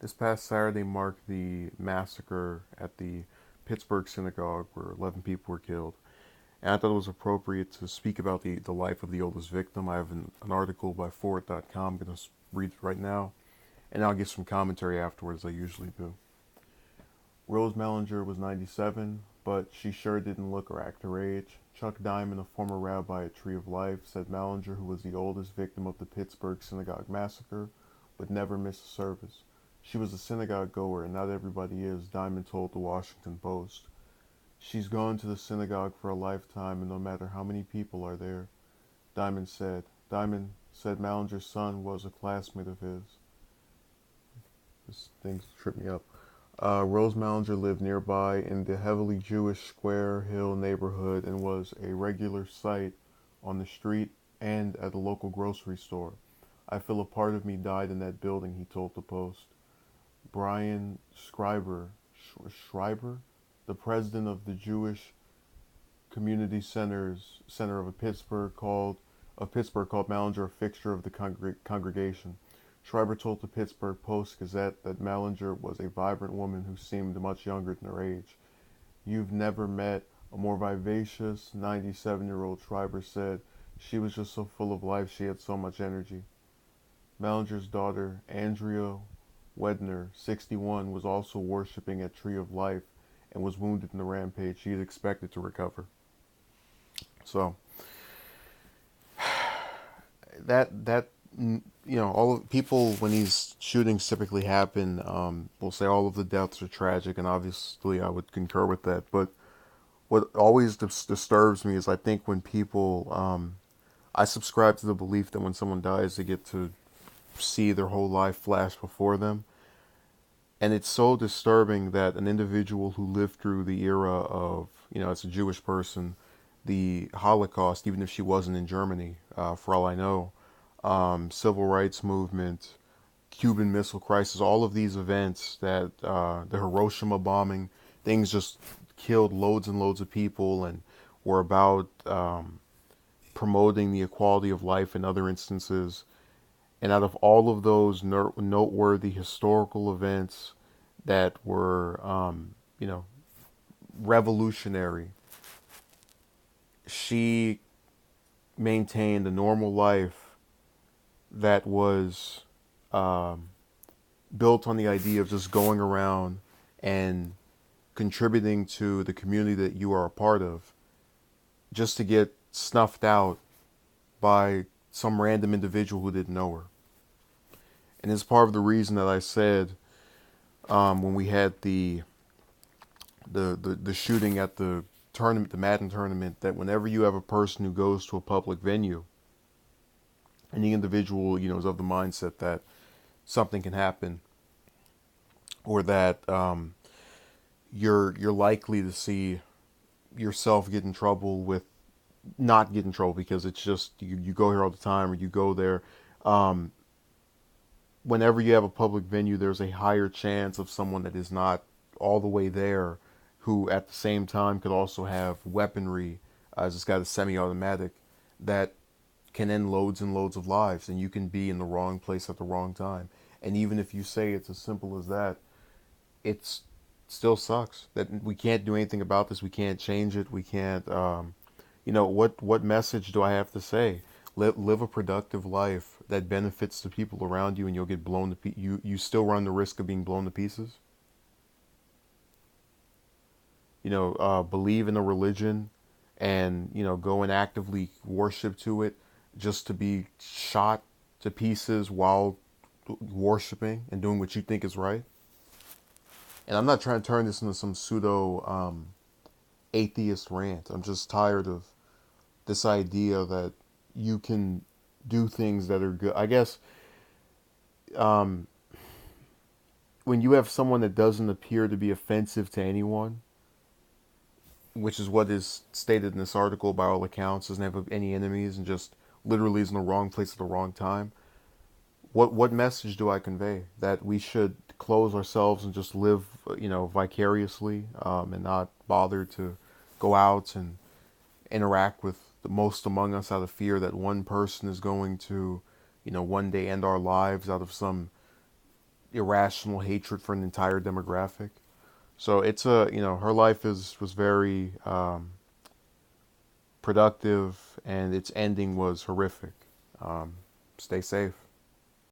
This past Saturday marked the massacre at the Pittsburgh Synagogue where 11 people were killed. And I thought it was appropriate to speak about the life of the oldest victim. I have an article by Forward.com. I'm going to read it right now, and I'll give some commentary afterwards, as I usually do. Rose Mellinger was 97, but she sure didn't look or act her age. Chuck Diamond, a former rabbi at Tree of Life, said Mellinger, who was the oldest victim of the Pittsburgh Synagogue massacre, would never miss a service. She was a synagogue goer, and not everybody is, Diamond told the Washington Post. She's gone to the synagogue for a lifetime, and no matter how many people are there, Diamond said. Diamond said Mellinger's son was a classmate of his. This thing tripped me up. Rose Mellinger lived nearby in the heavily Jewish Square Hill neighborhood and was a regular sight on the street and at a local grocery store. I feel a part of me died in that building, he told the Post. Brian Schreiber, the president of the Jewish Community Center of Pittsburgh called Mellinger a fixture of the congregation. Schreiber told the Pittsburgh Post-Gazette that Mellinger was a vibrant woman who seemed much younger than her age. You've never met a more vivacious 97-year-old, Schreiber said. She was just so full of life, she had so much energy. Mellinger's daughter, Andrea Wedner, 61, was also worshiping at Tree of Life and was wounded in the rampage. She is expected to recover. So that all of people when these shootings typically happen, will say all of the deaths are tragic, and obviously I would concur with that. But what always disturbs me is I think when people, I subscribe to the belief that when someone dies, they get to see their whole life flash before them. And it's so disturbing that an individual who lived through the era of, as a Jewish person, the Holocaust, even if she wasn't in Germany, for all I know, civil rights movement, Cuban Missile Crisis, all of these events that, the Hiroshima bombing, things just killed loads and loads of people and were about promoting the equality of life in other instances. And out of all of those noteworthy historical events that were, revolutionary, she maintained a normal life that was, built on the idea of just going around and contributing to the community that you are a part of, just to get snuffed out by some random individual who didn't know her. And it's part of the reason that I said, when we had the shooting at the tournament, the Madden tournament, that whenever you have a person who goes to a public venue, and the individual, is of the mindset that something can happen, or that, you're likely to see yourself get in trouble with, not get in trouble because it's just you go here all the time or you go there. Um, Whenever you have a public venue, there's a higher chance of someone that is not all the way there, who at the same time could also have weaponry, as it's got a semi-automatic, that can end loads and loads of lives, and you can be in the wrong place at the wrong time. And even if you say it's as simple as that, it's still sucks that we can't do anything about this. We can't change it. We can't. What message do I have to say? Live a productive life that benefits the people around you, and you'll get blown to you still run the risk of being blown to pieces. Believe in a religion, and go and actively worship to it, just to be shot to pieces while worshiping and doing what you think is right. And I'm not trying to turn this into some pseudo, atheist rant. I'm just tired of this idea that you can do things that are good. I guess, um, when you have someone that doesn't appear to be offensive to anyone, which is what is stated in this article by all accounts, doesn't have any enemies and just literally is in the wrong place at the wrong time. What message do I convey? That we should close ourselves and just live, vicariously, and not bother to go out and interact with the most among us out of fear that one person is going to, one day end our lives out of some irrational hatred for an entire demographic. So it's a, her life was very productive, and its ending was horrific. Stay safe.